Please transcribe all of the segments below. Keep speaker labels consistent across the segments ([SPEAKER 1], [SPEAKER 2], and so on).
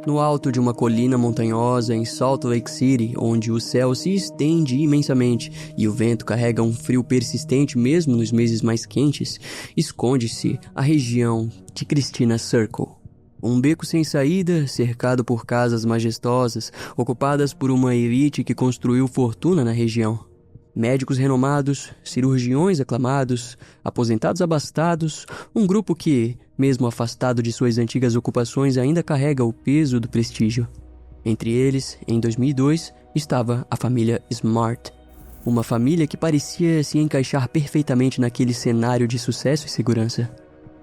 [SPEAKER 1] No alto de uma colina montanhosa em Salt Lake City, onde o céu se estende imensamente e o vento carrega um frio persistente mesmo nos meses mais quentes, esconde-se a região de Christina Circle. Um beco sem saída, cercado por casas majestosas, ocupadas por uma elite que construiu fortuna na região. Médicos renomados, cirurgiões aclamados, aposentados abastados, um grupo que, mesmo afastado de suas antigas ocupações, ainda carrega o peso do prestígio. Entre eles, em 2002, estava a família Smart. Uma família que parecia se encaixar perfeitamente naquele cenário de sucesso e segurança.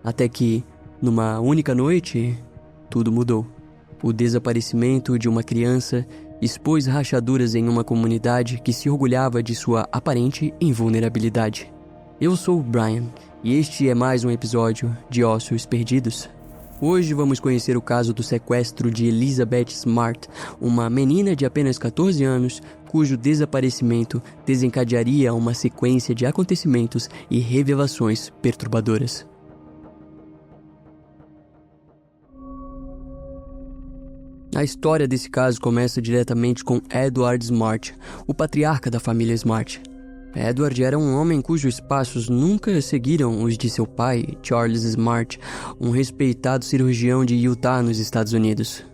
[SPEAKER 1] Até que, numa única noite, tudo mudou. O desaparecimento de uma criança expôs rachaduras em uma comunidade que se orgulhava de sua aparente invulnerabilidade. Eu sou o Brian e este é mais um episódio de Ossos Perdidos. Hoje vamos conhecer o caso do sequestro de Elizabeth Smart, uma menina de apenas 14 anos cujo desaparecimento desencadearia uma sequência de acontecimentos e revelações perturbadoras. A história desse caso começa diretamente com Edward Smart, o patriarca da família Smart. Edward era um homem cujos passos nunca seguiram os de seu pai, Charles Smart, um respeitado cirurgião de Utah, nos Estados Unidos.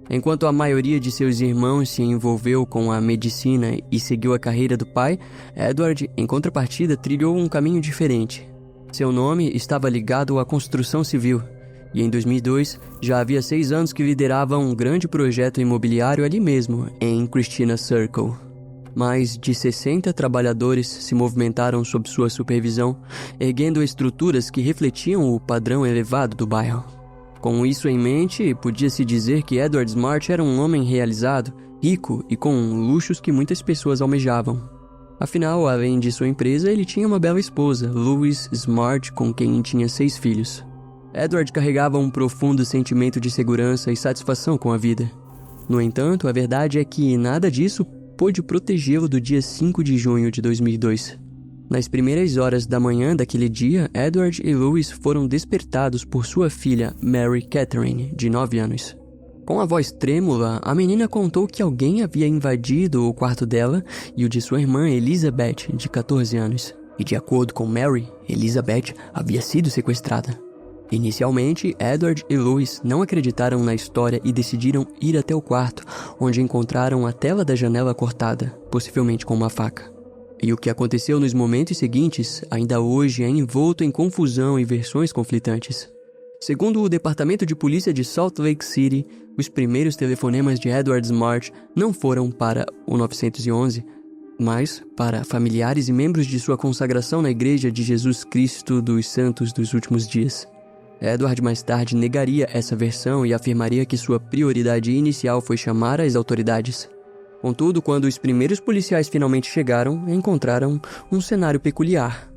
[SPEAKER 1] Enquanto a maioria de seus irmãos se envolveu com a medicina e seguiu a carreira do pai, Edward, em contrapartida, trilhou um caminho diferente. Seu nome estava ligado à construção civil. E em 2002, já havia 6 anos que liderava um grande projeto imobiliário ali mesmo, em Christina Circle. Mais de 60 trabalhadores se movimentaram sob sua supervisão, erguendo estruturas que refletiam o padrão elevado do bairro. Com isso em mente, podia-se dizer que Edward Smart era um homem realizado, rico e com luxos que muitas pessoas almejavam. Afinal, além de sua empresa, ele tinha uma bela esposa, Louise Smart, com quem tinha 6 filhos. Edward carregava um profundo sentimento de segurança e satisfação com a vida. No entanto, a verdade é que nada disso pôde protegê-lo do dia 5 de junho de 2002. Nas primeiras horas da manhã daquele dia, Edward e Louise foram despertados por sua filha, Mary Catherine, de 9 anos. Com a voz trêmula, a menina contou que alguém havia invadido o quarto dela e o de sua irmã Elizabeth, de 14 anos. E de acordo com Mary, Elizabeth havia sido sequestrada. Inicialmente, Edward e Louise não acreditaram na história e decidiram ir até o quarto, onde encontraram a tela da janela cortada, possivelmente com uma faca. E o que aconteceu nos momentos seguintes, ainda hoje é envolto em confusão e versões conflitantes. Segundo o Departamento de Polícia de Salt Lake City, os primeiros telefonemas de Edward Smart não foram para o 911, mas para familiares e membros de sua consagração na Igreja de Jesus Cristo dos Santos dos Últimos Dias. Edward mais tarde negaria essa versão e afirmaria que sua prioridade inicial foi chamar as autoridades. Contudo, quando os primeiros policiais finalmente chegaram, encontraram um cenário peculiar.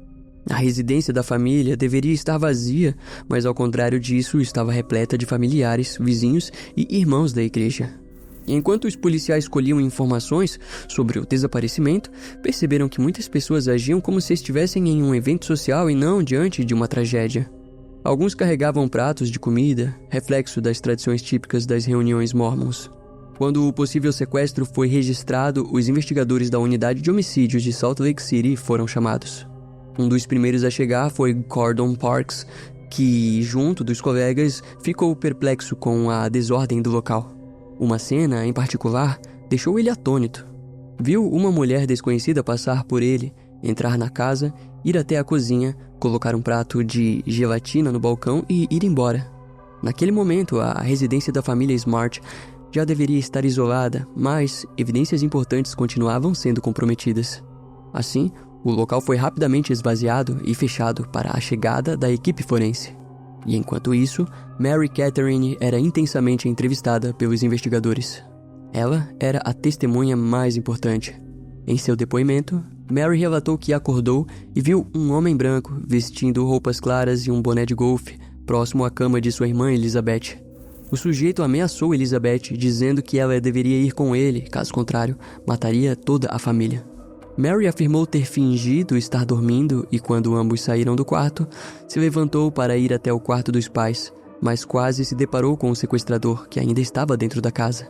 [SPEAKER 1] A residência da família deveria estar vazia, mas ao contrário disso, estava repleta de familiares, vizinhos e irmãos da igreja. E enquanto os policiais colhiam informações sobre o desaparecimento, perceberam que muitas pessoas agiam como se estivessem em um evento social e não diante de uma tragédia. Alguns carregavam pratos de comida, reflexo das tradições típicas das reuniões mormons. Quando o possível sequestro foi registrado, os investigadores da unidade de homicídios de Salt Lake City foram chamados. Um dos primeiros a chegar foi Gordon Parks, que, junto dos colegas, ficou perplexo com a desordem do local. Uma cena, em particular, deixou ele atônito. Viu uma mulher desconhecida passar por ele, entrar na casa, ir até a cozinha, colocar um prato de gelatina no balcão e ir embora. Naquele momento, a residência da família Smart já deveria estar isolada, mas evidências importantes continuavam sendo comprometidas. Assim, o local foi rapidamente esvaziado e fechado para a chegada da equipe forense. E enquanto isso, Mary Catherine era intensamente entrevistada pelos investigadores. Ela era a testemunha mais importante. Em seu depoimento, Mary relatou que acordou e viu um homem branco vestindo roupas claras e um boné de golfe próximo à cama de sua irmã Elizabeth. O sujeito ameaçou Elizabeth, dizendo que ela deveria ir com ele, caso contrário, mataria toda a família. Mary afirmou ter fingido estar dormindo e, quando ambos saíram do quarto, se levantou para ir até o quarto dos pais, mas quase se deparou com o sequestrador, que ainda estava dentro da casa.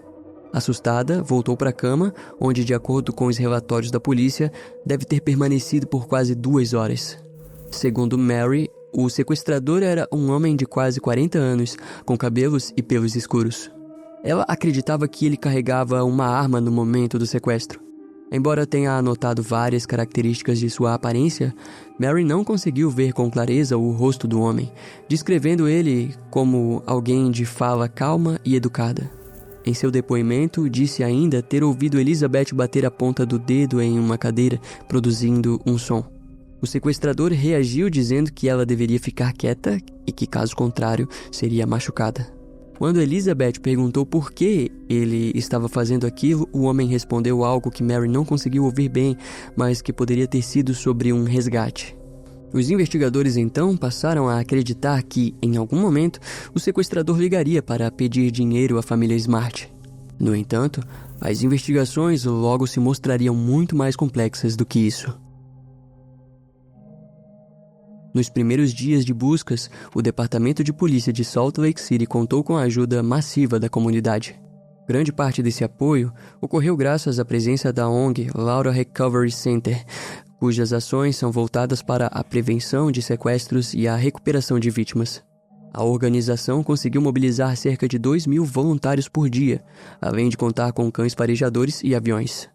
[SPEAKER 1] Assustada, voltou para a cama, onde, de acordo com os relatórios da polícia, deve ter permanecido por quase 2 horas. Segundo Mary, o sequestrador era um homem de quase 40 anos, com cabelos e pelos escuros. Ela acreditava que ele carregava uma arma no momento do sequestro. Embora tenha anotado várias características de sua aparência, Mary não conseguiu ver com clareza o rosto do homem, descrevendo ele como alguém de fala calma e educada. Em seu depoimento, disse ainda ter ouvido Elizabeth bater a ponta do dedo em uma cadeira, produzindo um som. O sequestrador reagiu dizendo que ela deveria ficar quieta e que, caso contrário, seria machucada. Quando Elizabeth perguntou por que ele estava fazendo aquilo, o homem respondeu algo que Mary não conseguiu ouvir bem, mas que poderia ter sido sobre um resgate. Os investigadores então passaram a acreditar que, em algum momento, o sequestrador ligaria para pedir dinheiro à família Smart. No entanto, as investigações logo se mostrariam muito mais complexas do que isso. Nos primeiros dias de buscas, o Departamento de Polícia de Salt Lake City contou com a ajuda massiva da comunidade. Grande parte desse apoio ocorreu graças à presença da ONG Laura Recovery Center, cujas ações são voltadas para a prevenção de sequestros e a recuperação de vítimas. A organização conseguiu mobilizar cerca de 2.000 voluntários por dia, além de contar com cães farejadores e aviões.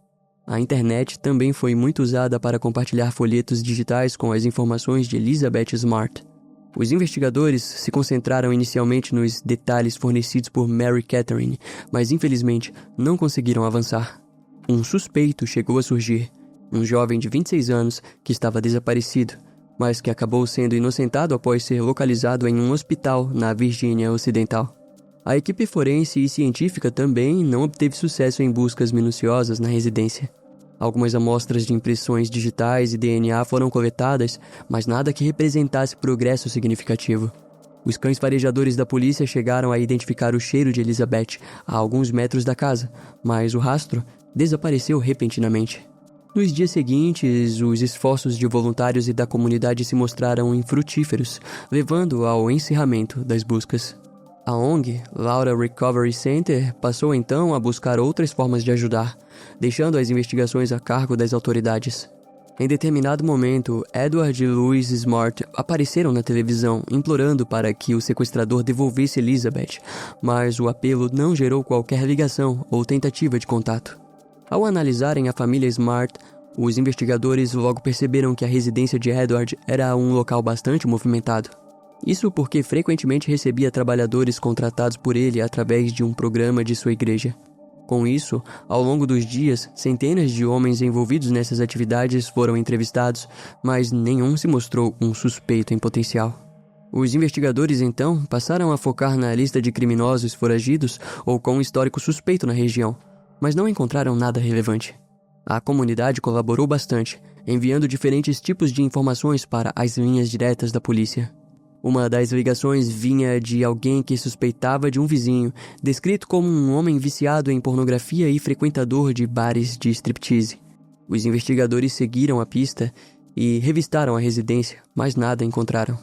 [SPEAKER 1] A internet também foi muito usada para compartilhar folhetos digitais com as informações de Elizabeth Smart. Os investigadores se concentraram inicialmente nos detalhes fornecidos por Mary Catherine, mas infelizmente não conseguiram avançar. Um suspeito chegou a surgir, um jovem de 26 anos que estava desaparecido, mas que acabou sendo inocentado após ser localizado em um hospital na Virgínia Ocidental. A equipe forense e científica também não obteve sucesso em buscas minuciosas na residência. Algumas amostras de impressões digitais e DNA foram coletadas, mas nada que representasse progresso significativo. Os cães farejadores da polícia chegaram a identificar o cheiro de Elizabeth a alguns metros da casa, mas o rastro desapareceu repentinamente. Nos dias seguintes, os esforços de voluntários e da comunidade se mostraram infrutíferos, levando ao encerramento das buscas. A ONG, Laura Recovery Center, passou então a buscar outras formas de ajudar, deixando as investigações a cargo das autoridades. Em determinado momento, Edward e Louise Smart apareceram na televisão, implorando para que o sequestrador devolvesse Elizabeth, mas o apelo não gerou qualquer ligação ou tentativa de contato. Ao analisarem a família Smart, os investigadores logo perceberam que a residência de Edward era um local bastante movimentado. Isso porque frequentemente recebia trabalhadores contratados por ele através de um programa de sua igreja. Com isso, ao longo dos dias, centenas de homens envolvidos nessas atividades foram entrevistados, mas nenhum se mostrou um suspeito em potencial. Os investigadores, então, passaram a focar na lista de criminosos foragidos ou com um histórico suspeito na região, mas não encontraram nada relevante. A comunidade colaborou bastante, enviando diferentes tipos de informações para as linhas diretas da polícia. Uma das ligações vinha de alguém que suspeitava de um vizinho, descrito como um homem viciado em pornografia e frequentador de bares de striptease. Os investigadores seguiram a pista e revistaram a residência, mas nada encontraram.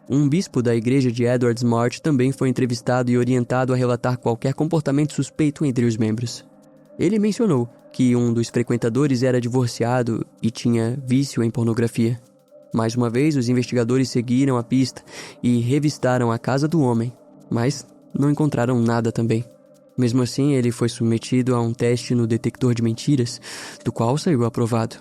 [SPEAKER 1] Um bispo da igreja de Edward Smart também foi entrevistado e orientado a relatar qualquer comportamento suspeito entre os membros. Ele mencionou que um dos frequentadores era divorciado e tinha vício em pornografia. Mais uma vez, os investigadores seguiram a pista e revistaram a casa do homem, mas não encontraram nada também. Mesmo assim, ele foi submetido a um teste no detector de mentiras, do qual saiu aprovado.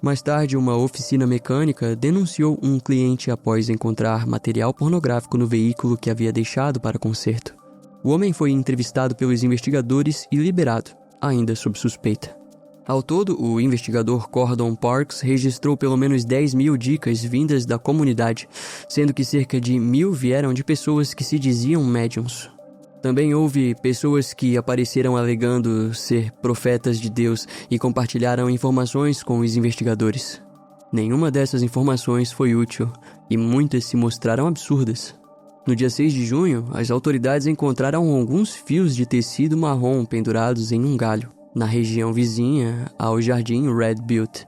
[SPEAKER 1] Mais tarde, uma oficina mecânica denunciou um cliente após encontrar material pornográfico no veículo que havia deixado para conserto. O homem foi entrevistado pelos investigadores e liberado, ainda sob suspeita. Ao todo, o investigador Cordon Parks registrou pelo menos 10.000 dicas vindas da comunidade, sendo que cerca de 1.000 vieram de pessoas que se diziam médiums. Também houve pessoas que apareceram alegando ser profetas de Deus e compartilharam informações com os investigadores. Nenhuma dessas informações foi útil e muitas se mostraram absurdas. No dia 6 de junho, as autoridades encontraram alguns fios de tecido marrom pendurados em um galho, na região vizinha ao Jardim Red Butte.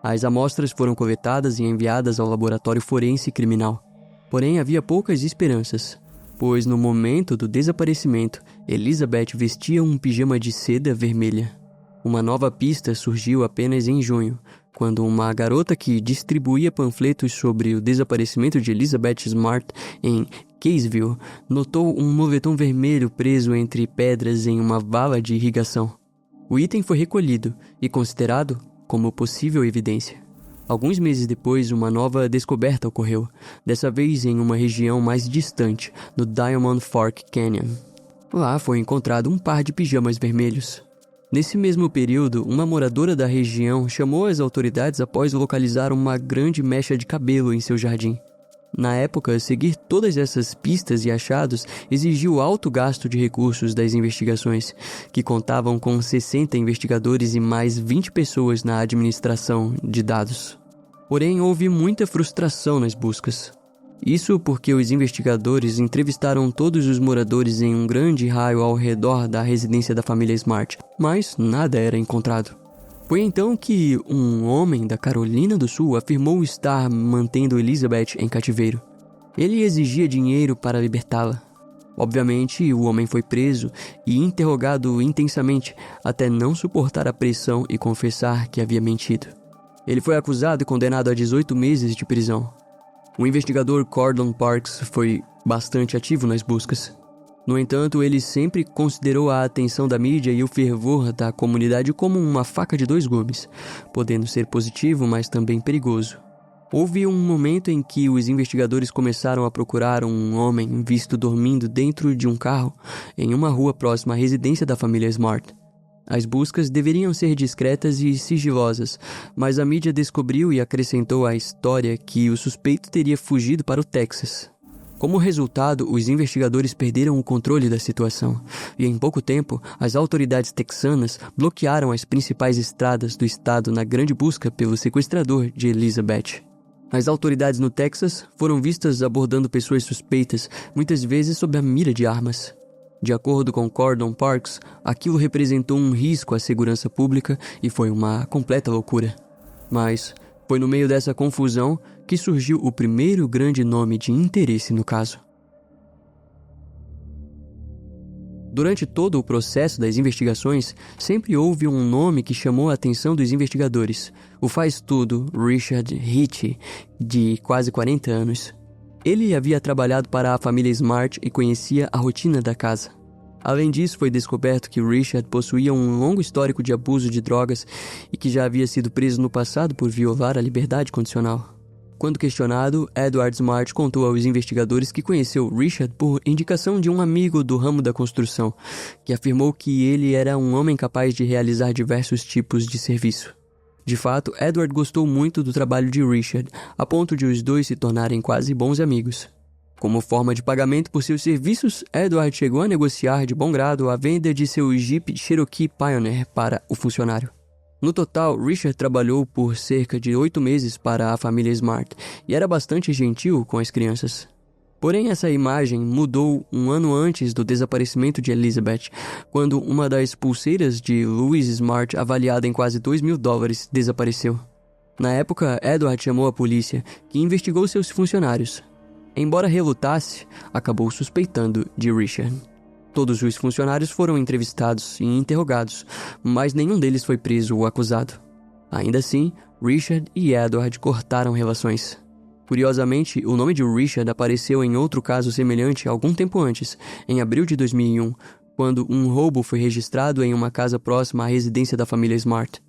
[SPEAKER 1] As amostras foram coletadas e enviadas ao laboratório forense criminal. Porém, havia poucas esperanças. pois no momento do desaparecimento, Elizabeth vestia um pijama de seda vermelha. Uma nova pista surgiu apenas em junho, quando uma garota que distribuía panfletos sobre o desaparecimento de Elizabeth Smart em Caseville notou um moletom vermelho preso entre pedras em uma vala de irrigação. O item foi recolhido e considerado como possível evidência. Alguns meses depois, uma nova descoberta ocorreu, dessa vez em uma região mais distante, no Diamond Fork Canyon. Lá foi encontrado um par de pijamas vermelhos. Nesse mesmo período, uma moradora da região chamou as autoridades após localizar uma grande mecha de cabelo em seu jardim. Na época, seguir todas essas pistas e achados exigiu alto gasto de recursos das investigações, que contavam com 60 investigadores e mais 20 pessoas na administração de dados. Porém, houve muita frustração nas buscas. Isso porque os investigadores entrevistaram todos os moradores em um grande raio ao redor da residência da família Smart, mas nada era encontrado. Foi então que um homem da Carolina do Sul afirmou estar mantendo Elizabeth em cativeiro. Ele exigia dinheiro para libertá-la. Obviamente, o homem foi preso e interrogado intensamente até não suportar a pressão e confessar que havia mentido. Ele foi acusado e condenado a 18 meses de prisão. O investigador Cordon Parks foi bastante ativo nas buscas. No entanto, ele sempre considerou a atenção da mídia e o fervor da comunidade como uma faca de dois gumes, podendo ser positivo, mas também perigoso. Houve um momento em que os investigadores começaram a procurar um homem visto dormindo dentro de um carro em uma rua próxima à residência da família Smart. As buscas deveriam ser discretas e sigilosas, mas a mídia descobriu e acrescentou à história que o suspeito teria fugido para o Texas. Como resultado, os investigadores perderam o controle da situação, e em pouco tempo, as autoridades texanas bloquearam as principais estradas do estado na grande busca pelo sequestrador de Elizabeth. As autoridades no Texas foram vistas abordando pessoas suspeitas, muitas vezes sob a mira de armas. De acordo com Cordon Parks, aquilo representou um risco à segurança pública e foi uma completa loucura. Mas foi no meio dessa confusão que surgiu o primeiro grande nome de interesse no caso. Durante todo o processo das investigações, sempre houve um nome que chamou a atenção dos investigadores: o faz-tudo Richard Hitch, de quase 40 anos. Ele havia trabalhado para a família Smart e conhecia a rotina da casa. Além disso, foi descoberto que Richard possuía um longo histórico de abuso de drogas e que já havia sido preso no passado por violar a liberdade condicional. Quando questionado, Edward Smart contou aos investigadores que conheceu Richard por indicação de um amigo do ramo da construção, que afirmou que ele era um homem capaz de realizar diversos tipos de serviço. De fato, Edward gostou muito do trabalho de Richard, a ponto de os dois se tornarem quase bons amigos. Como forma de pagamento por seus serviços, Edward chegou a negociar de bom grado a venda de seu Jeep Cherokee Pioneer para o funcionário. No total, Richard trabalhou por cerca de 8 meses para a família Smart e era bastante gentil com as crianças. Porém, essa imagem mudou um ano antes do desaparecimento de Elizabeth, quando uma das pulseiras de Louis Smart, avaliada em quase $2.000, desapareceu. Na época, Edward chamou a polícia, que investigou seus funcionários. Embora relutasse, acabou suspeitando de Richard. Todos os funcionários foram entrevistados e interrogados, mas nenhum deles foi preso ou acusado. Ainda assim, Richard e Edward cortaram relações. Curiosamente, o nome de Richard apareceu em outro caso semelhante algum tempo antes, em abril de 2001, quando um roubo foi registrado em uma casa próxima à residência da família Smart.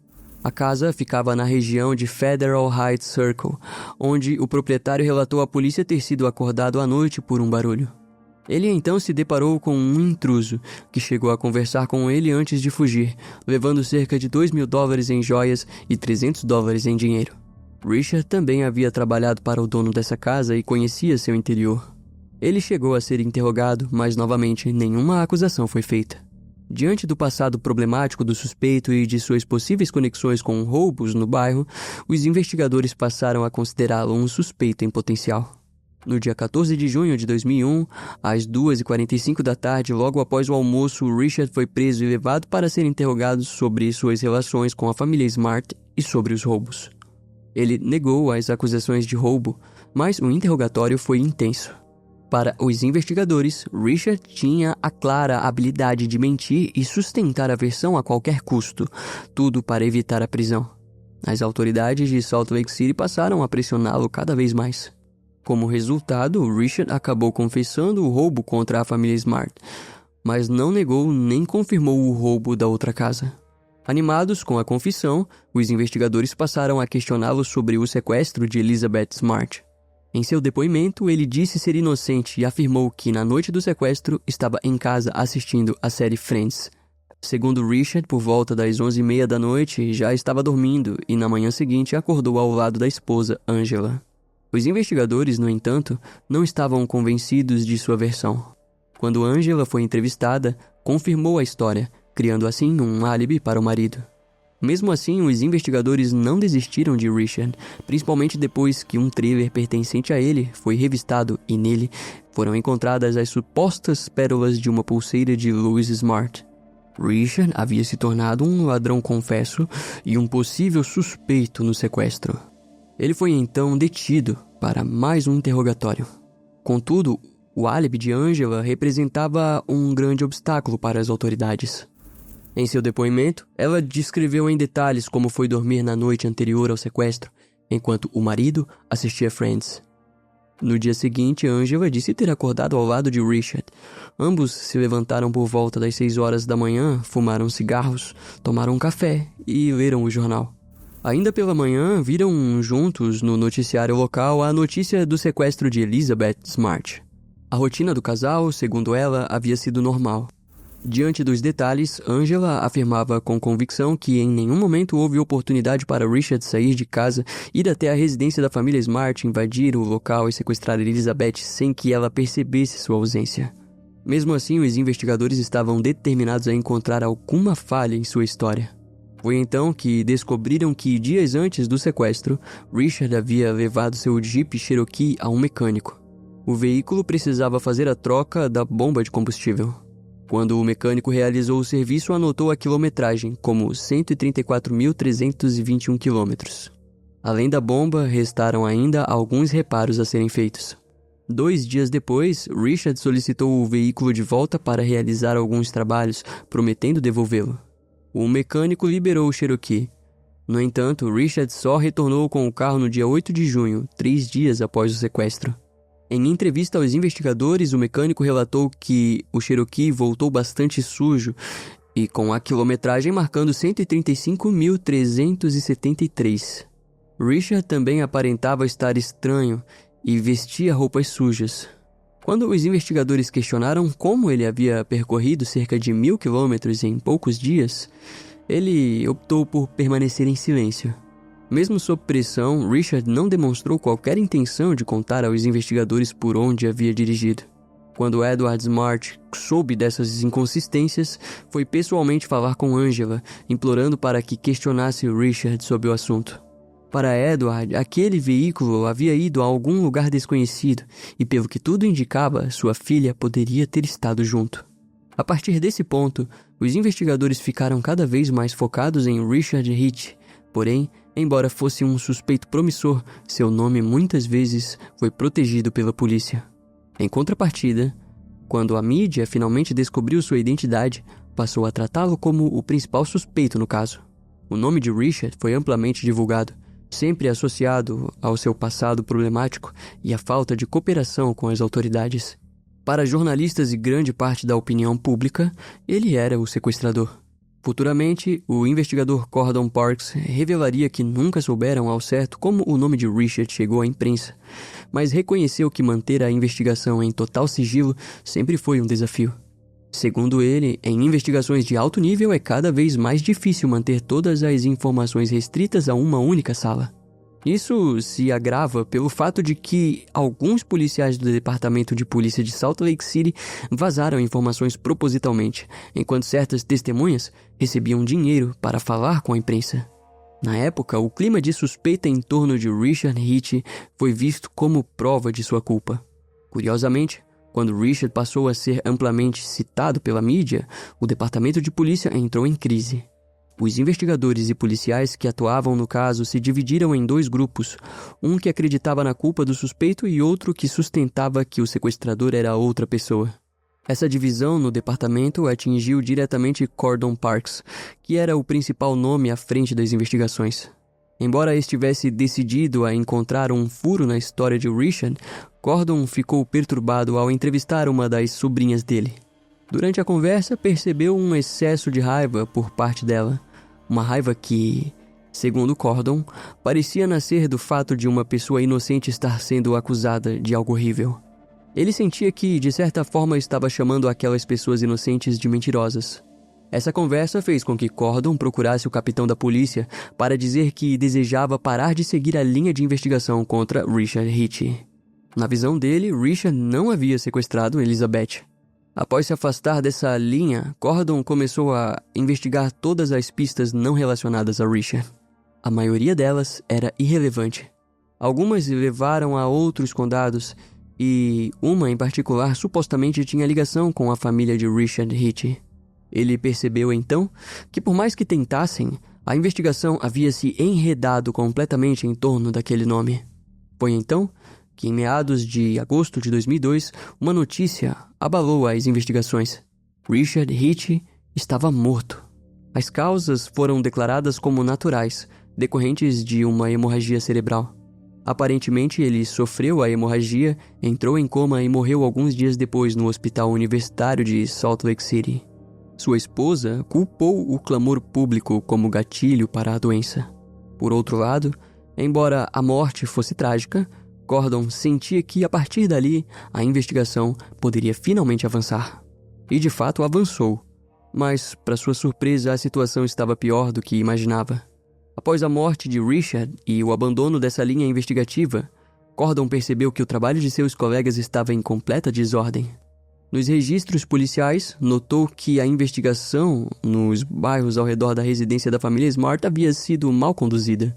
[SPEAKER 1] A casa ficava na região de Federal Heights Circle, onde o proprietário relatou à polícia ter sido acordado à noite por um barulho. Ele então se deparou com um intruso, que chegou a conversar com ele antes de fugir, levando cerca de $2.000 em joias e $300 em dinheiro. Richard também havia trabalhado para o dono dessa casa e conhecia seu interior. Ele chegou a ser interrogado, mas novamente nenhuma acusação foi feita. Diante do passado problemático do suspeito e de suas possíveis conexões com roubos no bairro, os investigadores passaram a considerá-lo um suspeito em potencial. No dia 14 de junho de 2001, às 2h45 da tarde, logo após o almoço, Richard foi preso e levado para ser interrogado sobre suas relações com a família Smart e sobre os roubos. Ele negou as acusações de roubo, mas o interrogatório foi intenso. Para os investigadores, Richard tinha a clara habilidade de mentir e sustentar a versão a qualquer custo, tudo para evitar a prisão. As autoridades de Salt Lake City passaram a pressioná-lo cada vez mais. Como resultado, Richard acabou confessando o roubo contra a família Smart, mas não negou nem confirmou o roubo da outra casa. Animados com a confissão, os investigadores passaram a questioná-lo sobre o sequestro de Elizabeth Smart. Em seu depoimento, ele disse ser inocente e afirmou que, na noite do sequestro, estava em casa assistindo a série Friends. Segundo Richard, por volta das 11h30 da noite, já estava dormindo e, na manhã seguinte, acordou ao lado da esposa, Angela. Os investigadores, no entanto, não estavam convencidos de sua versão. Quando Angela foi entrevistada, confirmou a história, criando assim um álibi para o marido. Mesmo assim, os investigadores não desistiram de Richard, principalmente depois que um trailer pertencente a ele foi revistado e nele foram encontradas as supostas pérolas de uma pulseira de Louis Smart. Richard havia se tornado um ladrão confesso e um possível suspeito no sequestro. Ele foi então detido para mais um interrogatório. Contudo, o álibi de Angela representava um grande obstáculo para as autoridades. Em seu depoimento, ela descreveu em detalhes como foi dormir na noite anterior ao sequestro, enquanto o marido assistia Friends. No dia seguinte, Angela disse ter acordado ao lado de Richard. Ambos se levantaram por volta das 6 horas da manhã, fumaram cigarros, tomaram um café e leram o jornal. Ainda pela manhã, viram juntos no noticiário local a notícia do sequestro de Elizabeth Smart. A rotina do casal, segundo ela, havia sido normal. Diante dos detalhes, Angela afirmava com convicção que em nenhum momento houve oportunidade para Richard sair de casa, ir até a residência da família Smart, invadir o local e sequestrar Elizabeth sem que ela percebesse sua ausência. Mesmo assim, os investigadores estavam determinados a encontrar alguma falha em sua história. Foi então que descobriram que, dias antes do sequestro, Richard havia levado seu Jeep Cherokee a um mecânico. O veículo precisava fazer a troca da bomba de combustível. Quando o mecânico realizou o serviço, anotou a quilometragem como 134.321 quilômetros. Além da bomba, restaram ainda alguns reparos a serem feitos. 2 dias depois, Richard solicitou o veículo de volta para realizar alguns trabalhos, prometendo devolvê-lo. O mecânico liberou o Cherokee. No entanto, Richard só retornou com o carro no dia 8 de junho, 3 dias após o sequestro. Em entrevista aos investigadores, o mecânico relatou que o Cherokee voltou bastante sujo e com a quilometragem marcando 135.373. Richard também aparentava estar estranho e vestia roupas sujas. Quando os investigadores questionaram como ele havia percorrido cerca de 1.000 quilômetros em poucos dias, ele optou por permanecer em silêncio. Mesmo sob pressão, Richard não demonstrou qualquer intenção de contar aos investigadores por onde havia dirigido. Quando Edward Smart soube dessas inconsistências, foi pessoalmente falar com Angela, implorando para que questionasse Richard sobre o assunto. Para Edward, aquele veículo havia ido a algum lugar desconhecido e, pelo que tudo indicava, sua filha poderia ter estado junto. A partir desse ponto, os investigadores ficaram cada vez mais focados em Richard Hitch. Porém, embora fosse um suspeito promissor, seu nome muitas vezes foi protegido pela polícia. Em contrapartida, quando a mídia finalmente descobriu sua identidade, passou a tratá-lo como o principal suspeito no caso. O nome de Richard foi amplamente divulgado, sempre associado ao seu passado problemático e à falta de cooperação com as autoridades. Para jornalistas e grande parte da opinião pública, ele era o sequestrador. Futuramente, o investigador Gordon Parks revelaria que nunca souberam ao certo como o nome de Richard chegou à imprensa, mas reconheceu que manter a investigação em total sigilo sempre foi um desafio. Segundo ele, em investigações de alto nível é cada vez mais difícil manter todas as informações restritas a uma única sala. Isso se agrava pelo fato de que alguns policiais do Departamento de Polícia de Salt Lake City vazaram informações propositalmente, enquanto certas testemunhas recebiam dinheiro para falar com a imprensa. Na época, o clima de suspeita em torno de Richard Hitch foi visto como prova de sua culpa. Curiosamente, quando Richard passou a ser amplamente citado pela mídia, o Departamento de Polícia entrou em crise. Os investigadores e policiais que atuavam no caso se dividiram em 2 grupos, um que acreditava na culpa do suspeito e outro que sustentava que o sequestrador era outra pessoa. Essa divisão no departamento atingiu diretamente Cordon Parks, que era o principal nome à frente das investigações. Embora estivesse decidido a encontrar um furo na história de Richard, Cordon ficou perturbado ao entrevistar uma das sobrinhas dele. Durante a conversa, percebeu um excesso de raiva por parte dela. Uma raiva que, segundo Cordon, parecia nascer do fato de uma pessoa inocente estar sendo acusada de algo horrível. Ele sentia que, de certa forma, estava chamando aquelas pessoas inocentes de mentirosas. Essa conversa fez com que Cordon procurasse o capitão da polícia para dizer que desejava parar de seguir a linha de investigação contra Richard Hitch. Na visão dele, Richard não havia sequestrado Elizabeth. Após se afastar dessa linha, Cordon começou a investigar todas as pistas não relacionadas a Richard. A maioria delas era irrelevante. Algumas levaram a outros condados e uma em particular supostamente tinha ligação com a família de Richard Hitch. Ele percebeu então que por mais que tentassem, a investigação havia se enredado completamente em torno daquele nome. Foi então que em meados de agosto de 2002, uma notícia abalou as investigações. Richard Hitch estava morto. As causas foram declaradas como naturais, decorrentes de uma hemorragia cerebral. Aparentemente, ele sofreu a hemorragia, entrou em coma e morreu alguns dias depois no Hospital Universitário de Salt Lake City. Sua esposa culpou o clamor público como gatilho para a doença. Por outro lado, embora a morte fosse trágica, Cordon sentia que, a partir dali, a investigação poderia finalmente avançar. E de fato avançou. Mas, para sua surpresa, a situação estava pior do que imaginava. Após a morte de Richard e o abandono dessa linha investigativa, Cordon percebeu que o trabalho de seus colegas estava em completa desordem. Nos registros policiais, notou que a investigação nos bairros ao redor da residência da família Smart havia sido mal conduzida.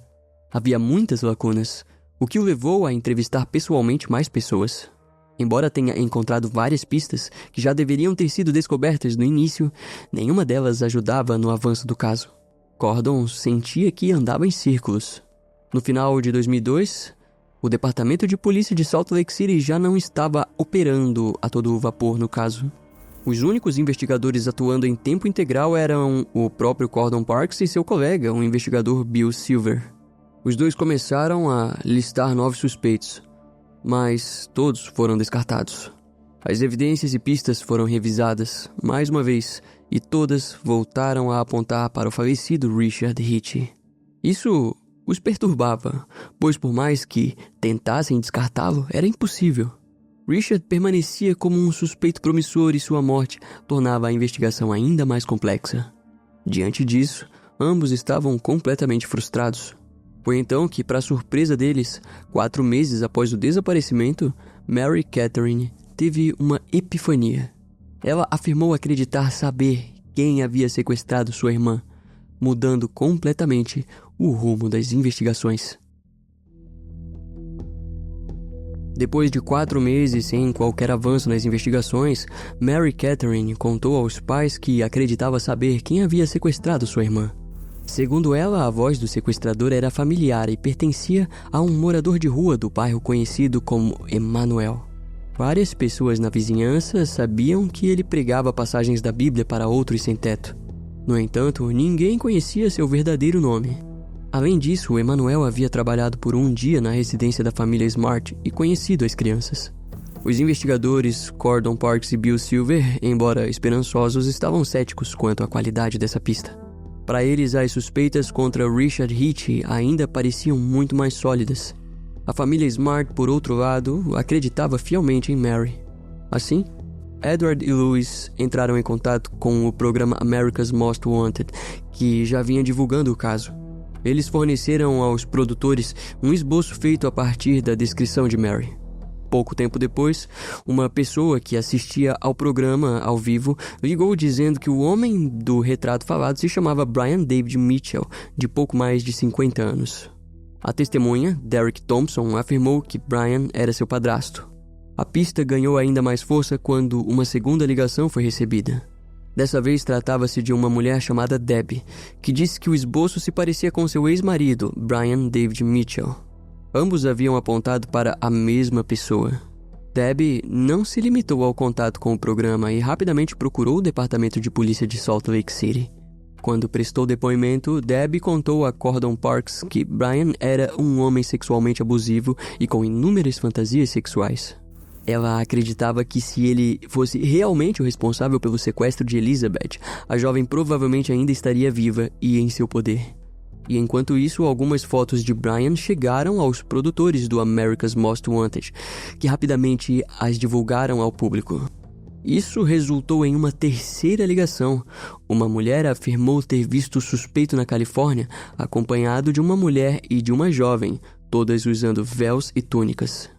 [SPEAKER 1] Havia muitas lacunas, o que o levou a entrevistar pessoalmente mais pessoas. Embora tenha encontrado várias pistas que já deveriam ter sido descobertas no início, nenhuma delas ajudava no avanço do caso. Cordon sentia que andava em círculos. No final de 2002, o Departamento de Polícia de Salt Lake City já não estava operando a todo vapor no caso. Os únicos investigadores atuando em tempo integral eram o próprio Cordon Parks e seu colega, o investigador Bill Silver. Os dois começaram a listar novos suspeitos, mas todos foram descartados. As evidências e pistas foram revisadas, mais uma vez, e todas voltaram a apontar para o falecido Richard Hitch. Isso os perturbava, pois por mais que tentassem descartá-lo, era impossível. Richard permanecia como um suspeito promissor e sua morte tornava a investigação ainda mais complexa. Diante disso, ambos estavam completamente frustrados. Foi então que, para surpresa deles, 4 meses após o desaparecimento, Mary Catherine teve uma epifania. Ela afirmou acreditar saber quem havia sequestrado sua irmã, mudando completamente o rumo das investigações. Depois de 4 meses sem qualquer avanço nas investigações, Mary Catherine contou aos pais que acreditava saber quem havia sequestrado sua irmã. Segundo ela, a voz do sequestrador era familiar e pertencia a um morador de rua do bairro conhecido como Emmanuel. Várias pessoas na vizinhança sabiam que ele pregava passagens da Bíblia para outros sem teto. No entanto, ninguém conhecia seu verdadeiro nome. Além disso, Emmanuel havia trabalhado por um dia na residência da família Smart e conhecido as crianças. Os investigadores Cordon Parks e Bill Silver, embora esperançosos, estavam céticos quanto à qualidade dessa pista. Para eles, as suspeitas contra Richard Hitch ainda pareciam muito mais sólidas. A família Smart, por outro lado, acreditava fielmente em Mary. Assim, Edward e Louis entraram em contato com o programa America's Most Wanted, que já vinha divulgando o caso. Eles forneceram aos produtores um esboço feito a partir da descrição de Mary. Pouco tempo depois, uma pessoa que assistia ao programa ao vivo ligou dizendo que o homem do retrato falado se chamava Brian David Mitchell, de pouco mais de 50 anos. A testemunha, Derek Thompson, afirmou que Brian era seu padrasto. A pista ganhou ainda mais força quando uma segunda ligação foi recebida. Dessa vez tratava-se de uma mulher chamada Debbie, que disse que o esboço se parecia com seu ex-marido, Brian David Mitchell. Ambos haviam apontado para a mesma pessoa. Debbie não se limitou ao contato com o programa e rapidamente procurou o departamento de polícia de Salt Lake City. Quando prestou depoimento, Debbie contou a Cordon Parks que Brian era um homem sexualmente abusivo e com inúmeras fantasias sexuais. Ela acreditava que se ele fosse realmente o responsável pelo sequestro de Elizabeth, a jovem provavelmente ainda estaria viva e em seu poder. E enquanto isso, algumas fotos de Brian chegaram aos produtores do America's Most Wanted, que rapidamente as divulgaram ao público. Isso resultou em uma terceira ligação. Uma mulher afirmou ter visto o suspeito na Califórnia, acompanhado de uma mulher e de uma jovem, todas usando véus e túnicas.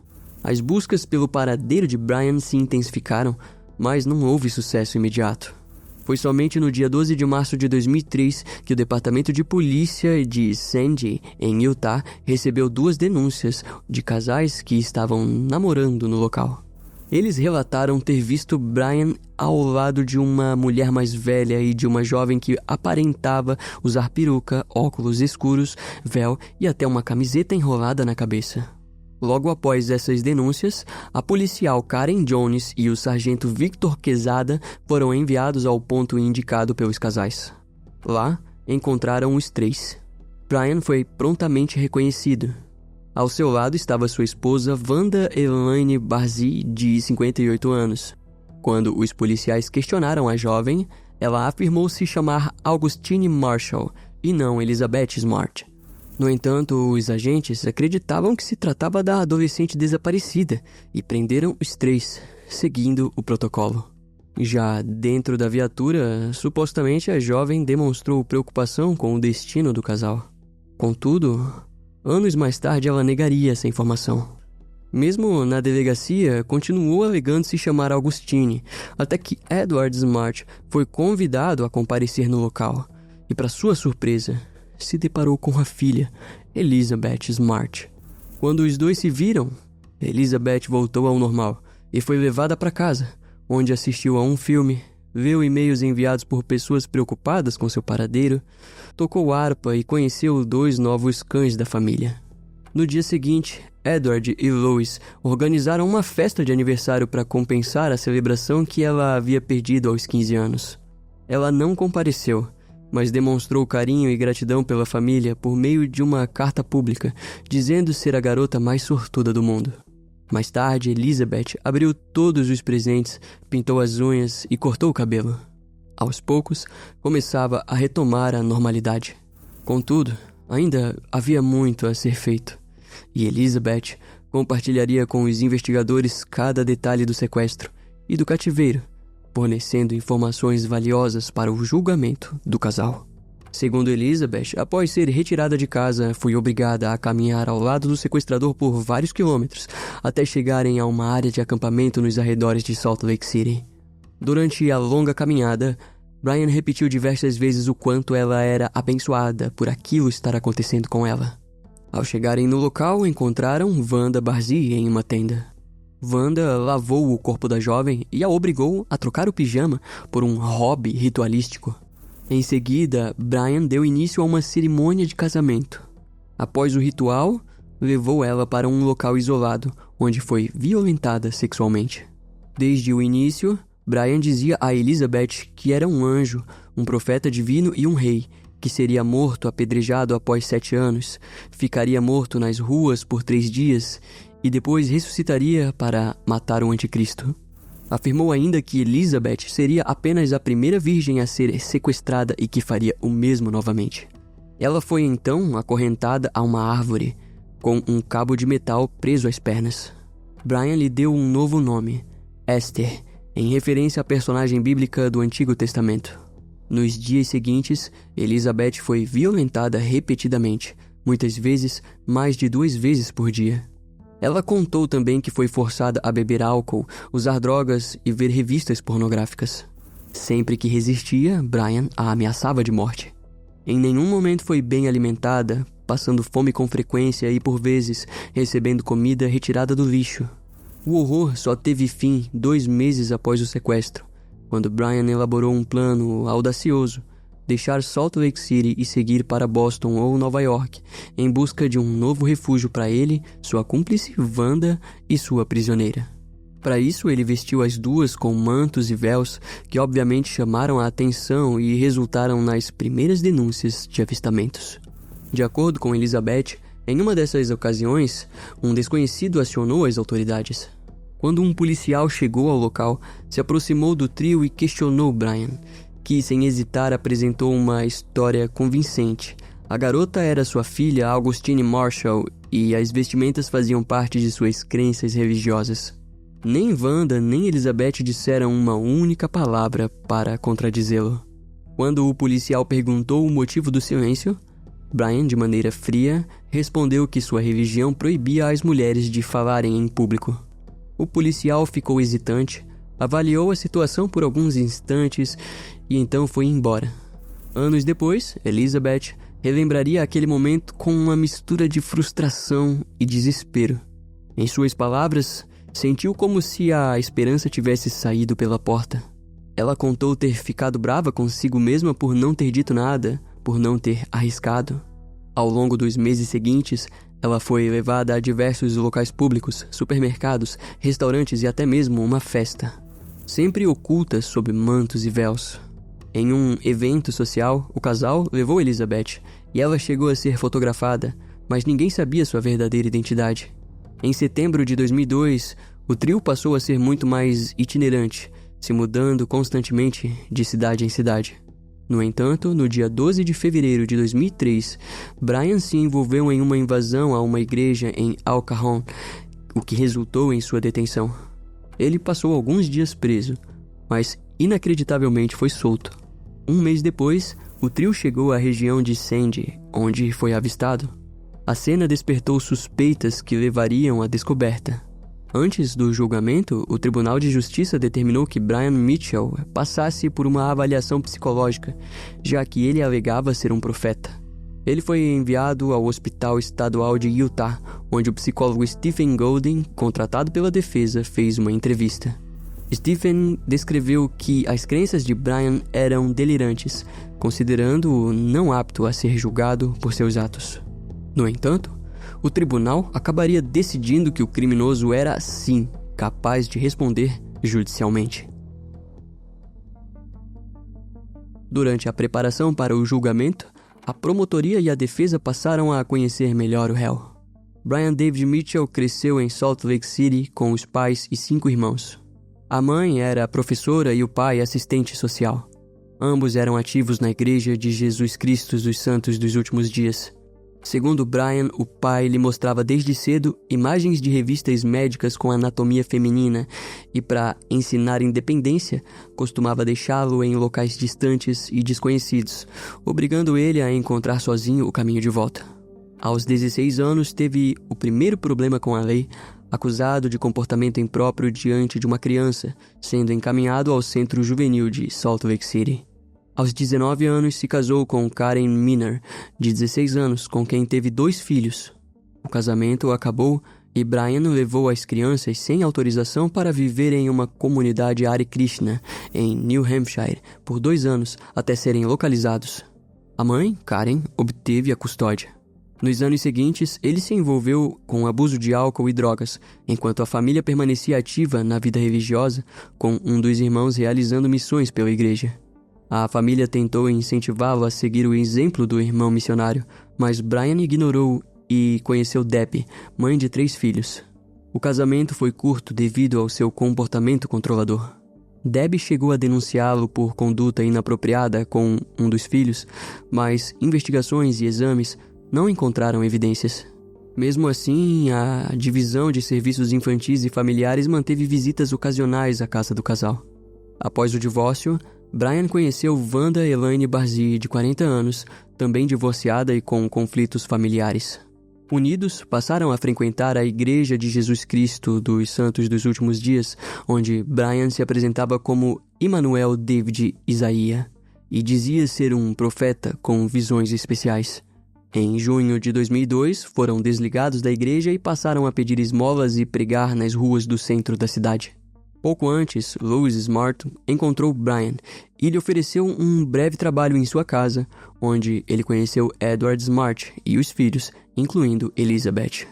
[SPEAKER 1] As buscas pelo paradeiro de Brian se intensificaram, mas não houve sucesso imediato. Foi somente no dia 12 de março de 2003 que o Departamento de Polícia de Sandy, em Utah, recebeu 2 denúncias de casais que estavam namorando no local. Eles relataram ter visto Brian ao lado de uma mulher mais velha e de uma jovem que aparentava usar peruca, óculos escuros, véu e até uma camiseta enrolada na cabeça. Logo após essas denúncias, a policial Karen Jones e o sargento Victor Quezada foram enviados ao ponto indicado pelos casais. Lá, encontraram os 3. Brian foi prontamente reconhecido. Ao seu lado estava sua esposa Wanda Elaine Barzee, de 58 anos. Quando os policiais questionaram a jovem, ela afirmou se chamar Augustine Marshall e não Elizabeth Smart. No entanto, os agentes acreditavam que se tratava da adolescente desaparecida e prenderam os 3, seguindo o protocolo. Já dentro da viatura, supostamente a jovem demonstrou preocupação com o destino do casal. Contudo, anos mais tarde ela negaria essa informação. Mesmo na delegacia, continuou alegando se chamar Augustine, até que Edward Smart foi convidado a comparecer no local. E para sua surpresa, se deparou com a filha, Elizabeth Smart. Quando os dois se viram, Elizabeth voltou ao normal e foi levada para casa, onde assistiu a um filme, leu e-mails enviados por pessoas preocupadas com seu paradeiro, tocou harpa e conheceu 2 novos cães da família. No dia seguinte, Edward e Lois organizaram uma festa de aniversário para compensar a celebração que ela havia perdido aos 15 anos. Ela não compareceu, mas demonstrou carinho e gratidão pela família por meio de uma carta pública, dizendo ser a garota mais sortuda do mundo. Mais tarde, Elizabeth abriu todos os presentes, pintou as unhas e cortou o cabelo. Aos poucos, começava a retomar a normalidade. Contudo, ainda havia muito a ser feito, e Elizabeth compartilharia com os investigadores cada detalhe do sequestro e do cativeiro, fornecendo informações valiosas para o julgamento do casal. Segundo Elizabeth, após ser retirada de casa, foi obrigada a caminhar ao lado do sequestrador por vários quilômetros, até chegarem a uma área de acampamento nos arredores de Salt Lake City. Durante a longa caminhada, Brian repetiu diversas vezes o quanto ela era abençoada por aquilo estar acontecendo com ela. Ao chegarem no local, encontraram Wanda Barzee em uma tenda. Wanda lavou o corpo da jovem e a obrigou a trocar o pijama por um hobby ritualístico. Em seguida, Brian deu início a uma cerimônia de casamento. Após o ritual, levou ela para um local isolado, onde foi violentada sexualmente. Desde o início, Brian dizia a Elizabeth que era um anjo, um profeta divino e um rei, que seria morto apedrejado após 7 anos, ficaria morto nas ruas por 3 dias e depois ressuscitaria para matar o anticristo. Afirmou ainda que Elizabeth seria apenas a primeira virgem a ser sequestrada e que faria o mesmo novamente. Ela foi então acorrentada a uma árvore, com um cabo de metal preso às pernas. Brian lhe deu um novo nome, Esther, em referência à personagem bíblica do Antigo Testamento. Nos dias seguintes, Elizabeth foi violentada repetidamente, muitas vezes mais de 2 vezes por dia. Ela contou também que foi forçada a beber álcool, usar drogas e ver revistas pornográficas. Sempre que resistia, Brian a ameaçava de morte. Em nenhum momento foi bem alimentada, passando fome com frequência e, por vezes, recebendo comida retirada do lixo. O horror só teve fim 2 meses após o sequestro, quando Brian elaborou um plano audacioso: deixar Salt Lake City e seguir para Boston ou Nova York, em busca de um novo refúgio para ele, sua cúmplice Wanda e sua prisioneira. Para isso, ele vestiu as duas com mantos e véus, que obviamente chamaram a atenção e resultaram nas primeiras denúncias de avistamentos. De acordo com Elizabeth, em uma dessas ocasiões, um desconhecido acionou as autoridades. Quando um policial chegou ao local, se aproximou do trio e questionou Brian, que sem hesitar apresentou uma história convincente. A garota era sua filha Augustine Marshall e as vestimentas faziam parte de suas crenças religiosas. Nem Wanda nem Elizabeth disseram uma única palavra para contradizê-lo. Quando o policial perguntou o motivo do silêncio, Brian, de maneira fria, respondeu que sua religião proibia as mulheres de falarem em público. O policial ficou hesitante, avaliou a situação por alguns instantes e então foi embora. Anos depois, Elizabeth relembraria aquele momento com uma mistura de frustração e desespero. Em suas palavras, sentiu como se a esperança tivesse saído pela porta. Ela contou ter ficado brava consigo mesma por não ter dito nada, por não ter arriscado. Ao longo dos meses seguintes, ela foi levada a diversos locais públicos, supermercados, restaurantes e até mesmo uma festa, sempre oculta sob mantos e véus. Em um evento social, o casal levou Elizabeth e ela chegou a ser fotografada, mas ninguém sabia sua verdadeira identidade. Em setembro de 2002, o trio passou a ser muito mais itinerante, se mudando constantemente de cidade em cidade. No entanto, no dia 12 de fevereiro de 2003, Brian se envolveu em uma invasão a uma igreja em Al Cajon, o que resultou em sua detenção. Ele passou alguns dias preso, mas inacreditavelmente foi solto. Um mês depois, o trio chegou à região de Sandy, onde foi avistado. A cena despertou suspeitas que levariam à descoberta. Antes do julgamento, o Tribunal de Justiça determinou que Brian Mitchell passasse por uma avaliação psicológica, já que ele alegava ser um profeta. Ele foi enviado ao Hospital Estadual de Utah, onde o psicólogo Stephen Golden, contratado pela defesa, fez uma entrevista. Stephen descreveu que as crenças de Brian eram delirantes, considerando-o não apto a ser julgado por seus atos. No entanto, o tribunal acabaria decidindo que o criminoso era, sim, capaz de responder judicialmente. Durante a preparação para o julgamento, a promotoria e a defesa passaram a conhecer melhor o réu. Brian David Mitchell cresceu em Salt Lake City com os pais e 5 irmãos. A mãe era professora e o pai assistente social. Ambos eram ativos na Igreja de Jesus Cristo dos Santos dos Últimos Dias. Segundo Brian, o pai lhe mostrava desde cedo imagens de revistas médicas com anatomia feminina e, para ensinar independência, costumava deixá-lo em locais distantes e desconhecidos, obrigando ele a encontrar sozinho o caminho de volta. Aos 16 anos, teve o primeiro problema com a lei, acusado de comportamento impróprio diante de uma criança, sendo encaminhado ao centro juvenil de Salt Lake City. Aos 19 anos, se casou com Karen Miner, de 16 anos, com quem teve 2 filhos. O casamento acabou e Brian levou as crianças sem autorização para viver em uma comunidade Hare Krishna, em New Hampshire, por 2 anos, até serem localizados. A mãe, Karen, obteve a custódia. Nos anos seguintes, ele se envolveu com abuso de álcool e drogas, enquanto a família permanecia ativa na vida religiosa, com um dos irmãos realizando missões pela igreja. A família tentou incentivá-lo a seguir o exemplo do irmão missionário, mas Brian ignorou e conheceu Debbie, mãe de 3 filhos. O casamento foi curto devido ao seu comportamento controlador. Debbie chegou a denunciá-lo por conduta inapropriada com um dos filhos, mas investigações e exames não encontraram evidências. Mesmo assim, a divisão de serviços infantis e familiares manteve visitas ocasionais à casa do casal. Após o divórcio, Brian conheceu Wanda Elaine Barzee, de 40 anos, também divorciada e com conflitos familiares. Unidos, passaram a frequentar a Igreja de Jesus Cristo dos Santos dos Últimos Dias, onde Brian se apresentava como Emmanuel David Isaiah e dizia ser um profeta com visões especiais. Em junho de 2002, foram desligados da igreja e passaram a pedir esmolas e pregar nas ruas do centro da cidade. Pouco antes, Louis Smart encontrou Brian e lhe ofereceu um breve trabalho em sua casa, onde ele conheceu Edward Smart e os filhos, incluindo Elizabeth.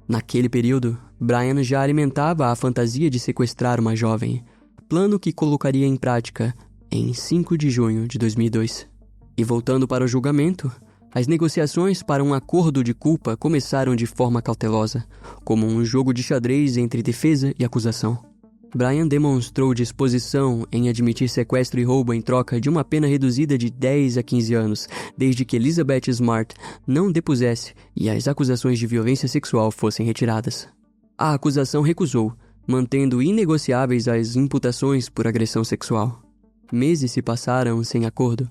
[SPEAKER 1] Naquele período, Brian já alimentava a fantasia de sequestrar uma jovem, plano que colocaria em prática em 5 de junho de 2002. E voltando para o julgamento, as negociações para um acordo de culpa começaram de forma cautelosa, como um jogo de xadrez entre defesa e acusação. Brian demonstrou disposição em admitir sequestro e roubo em troca de uma pena reduzida de 10 a 15 anos, desde que Elizabeth Smart não depusesse e as acusações de violência sexual fossem retiradas. A acusação recusou, mantendo inegociáveis as imputações por agressão sexual. Meses se passaram sem acordo,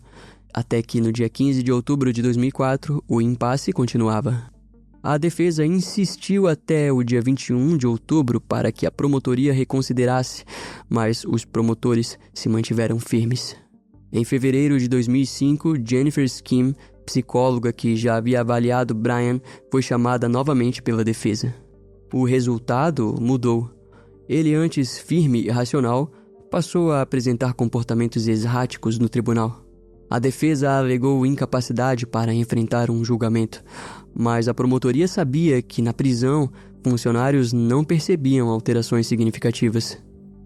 [SPEAKER 1] até que no dia 15 de outubro de 2004, o impasse continuava. A defesa insistiu até o dia 21 de outubro para que a promotoria reconsiderasse, mas os promotores se mantiveram firmes. Em fevereiro de 2005, Jennifer Skim, psicóloga que já havia avaliado Brian, foi chamada novamente pela defesa. O resultado mudou. Ele, antes firme e racional, passou a apresentar comportamentos erráticos no tribunal. A defesa alegou incapacidade para enfrentar um julgamento, mas a promotoria sabia que na prisão funcionários não percebiam alterações significativas.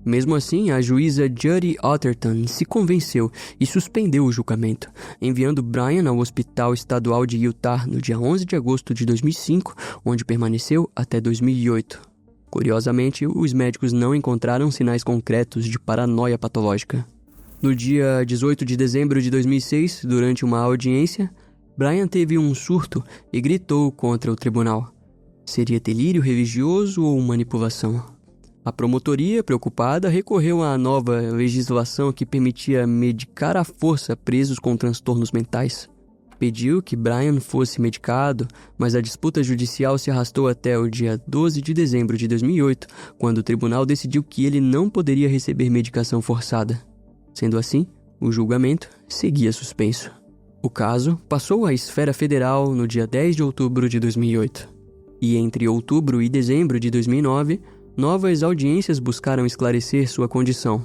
[SPEAKER 1] Mesmo assim, a juíza Judy Otterton se convenceu e suspendeu o julgamento, enviando Brian ao Hospital Estadual de Utah no dia 11 de agosto de 2005, onde permaneceu até 2008. Curiosamente, os médicos não encontraram sinais concretos de paranoia patológica. No dia 18 de dezembro de 2006, durante uma audiência, Brian teve um surto e gritou contra o tribunal. Seria delírio religioso ou manipulação? A promotoria, preocupada, recorreu à nova legislação que permitia medicar à força presos com transtornos mentais. Pediu que Brian fosse medicado, mas a disputa judicial se arrastou até o dia 12 de dezembro de 2008, quando o tribunal decidiu que ele não poderia receber medicação forçada. Sendo assim, o julgamento seguia suspenso. O caso passou à esfera federal no dia 10 de outubro de 2008. E entre outubro e dezembro de 2009, novas audiências buscaram esclarecer sua condição.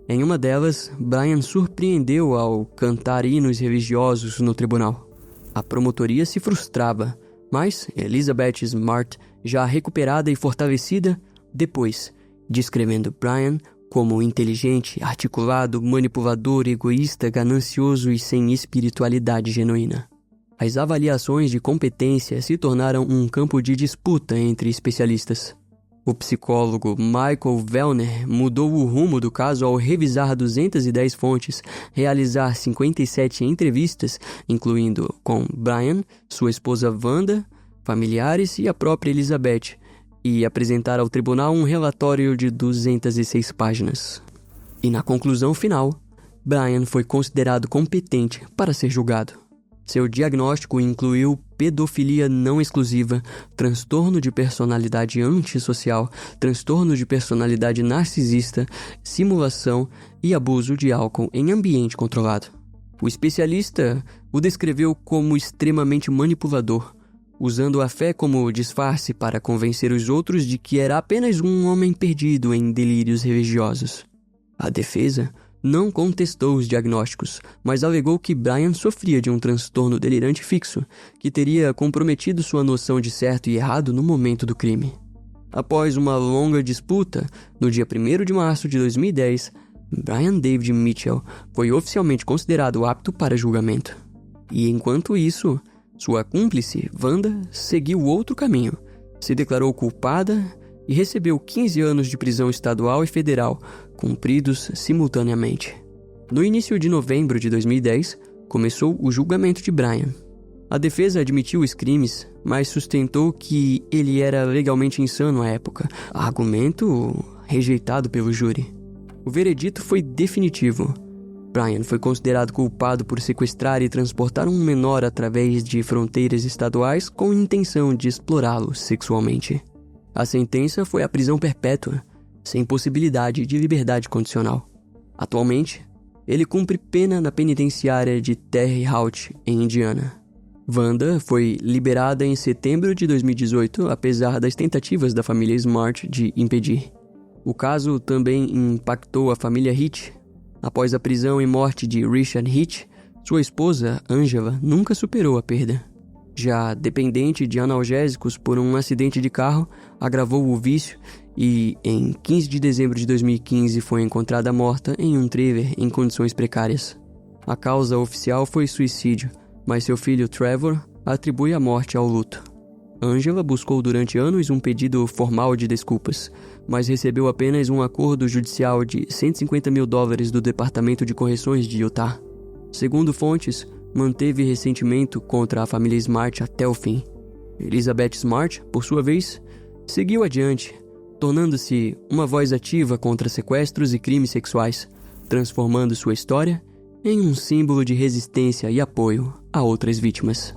[SPEAKER 1] Em uma delas, Brian surpreendeu ao cantar hinos religiosos no tribunal. A promotoria se frustrava, mas Elizabeth Smart, já recuperada e fortalecida, depois, descrevendo Brian como inteligente, articulado, manipulador, egoísta, ganancioso e sem espiritualidade genuína. As avaliações de competência se tornaram um campo de disputa entre especialistas. O psicólogo Michael Vellner mudou o rumo do caso ao revisar 210 fontes, realizar 57 entrevistas, incluindo com Brian, sua esposa Wanda, familiares e a própria Elizabeth, e apresentar ao tribunal um relatório de 206 páginas. E na conclusão final, Brian foi considerado competente para ser julgado. Seu diagnóstico incluiu pedofilia não exclusiva, transtorno de personalidade antissocial, transtorno de personalidade narcisista, simulação e abuso de álcool em ambiente controlado. O especialista o descreveu como extremamente manipulador, usando a fé como disfarce para convencer os outros de que era apenas um homem perdido em delírios religiosos. A defesa não contestou os diagnósticos, mas alegou que Brian sofria de um transtorno delirante fixo, que teria comprometido sua noção de certo e errado no momento do crime. Após uma longa disputa, no dia 1º de março de 2010, Brian David Mitchell foi oficialmente considerado apto para julgamento. E enquanto isso, sua cúmplice, Wanda, seguiu outro caminho, se declarou culpada e recebeu 15 anos de prisão estadual e federal, cumpridos simultaneamente. No início de novembro de 2010, começou o julgamento de Brian. A defesa admitiu os crimes, mas sustentou que ele era legalmente insano à época, argumento rejeitado pelo júri. O veredito foi definitivo. Brian foi considerado culpado por sequestrar e transportar um menor através de fronteiras estaduais com intenção de explorá-lo sexualmente. A sentença foi a prisão perpétua, sem possibilidade de liberdade condicional. Atualmente, ele cumpre pena na penitenciária de Terre Haute, em Indiana. Wanda foi liberada em setembro de 2018, apesar das tentativas da família Smart de impedir. O caso também impactou a família Hitch. Após a prisão e morte de Richard Hitch, sua esposa, Angela, nunca superou a perda. Já dependente de analgésicos por um acidente de carro, agravou o vício e, em 15 de dezembro de 2015, foi encontrada morta em um trailer em condições precárias. A causa oficial foi suicídio, mas seu filho Trevor atribui a morte ao luto. Angela buscou durante anos um pedido formal de desculpas, mas recebeu apenas um acordo judicial de $150 mil do Departamento de Correções de Utah. Segundo fontes, manteve ressentimento contra a família Smart até o fim. Elizabeth Smart, por sua vez, seguiu adiante, tornando-se uma voz ativa contra sequestros e crimes sexuais, transformando sua história em um símbolo de resistência e apoio a outras vítimas.